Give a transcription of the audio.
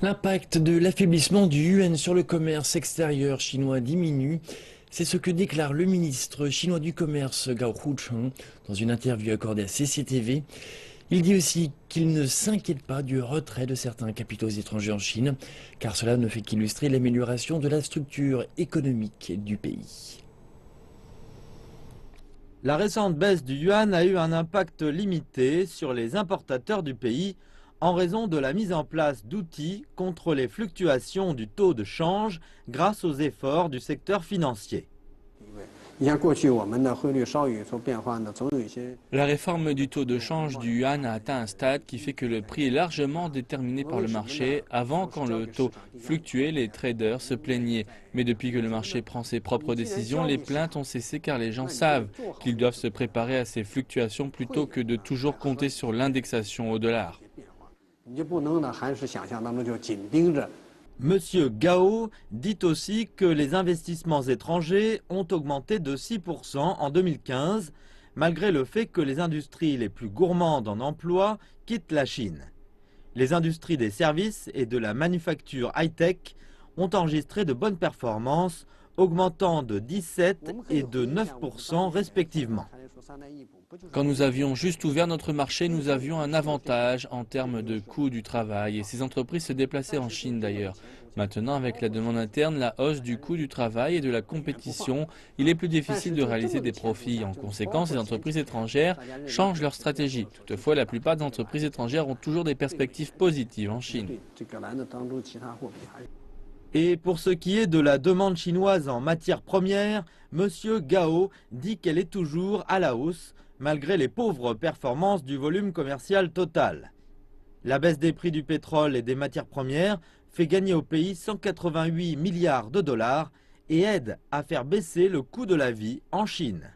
L'impact de l'affaiblissement du yuan sur le commerce extérieur chinois diminue. C'est ce que déclare le ministre chinois du Commerce Gao Hucheng dans une interview accordée à CCTV. Il dit aussi qu'il ne s'inquiète pas du retrait de certains capitaux étrangers en Chine, car cela ne fait qu'illustrer l'amélioration de la structure économique du pays. La récente baisse du yuan a eu un impact limité sur les importateurs du pays en raison de la mise en place d'outils contre les fluctuations du taux de change grâce aux efforts du secteur financier. La réforme du taux de change du yuan a atteint un stade qui fait que le prix est largement déterminé par le marché. Avant, quand le taux fluctuait, les traders se plaignaient. Mais depuis que le marché prend ses propres décisions, les plaintes ont cessé car les gens savent qu'ils doivent se préparer à ces fluctuations plutôt que de toujours compter sur l'indexation au dollar. Monsieur Gao dit aussi que les investissements étrangers ont augmenté de 6% en 2015, malgré le fait que les industries les plus gourmandes en emploi quittent la Chine. Les industries des services et de la manufacture high-tech ont enregistré de bonnes performances, augmentant de 17 et de 9% respectivement. Quand nous avions juste ouvert notre marché, nous avions un avantage en termes de coût du travail et ces entreprises se déplaçaient en Chine d'ailleurs. Maintenant, avec la demande interne, la hausse du coût du travail et de la compétition, il est plus difficile de réaliser des profits. En conséquence, les entreprises étrangères changent leur stratégie. Toutefois, la plupart des entreprises étrangères ont toujours des perspectives positives en Chine. Et pour ce qui est de la demande chinoise en matières premières, M. Gao dit qu'elle est toujours à la hausse, malgré les pauvres performances du volume commercial total. La baisse des prix du pétrole et des matières premières fait gagner au pays 188 milliards de dollars et aide à faire baisser le coût de la vie en Chine.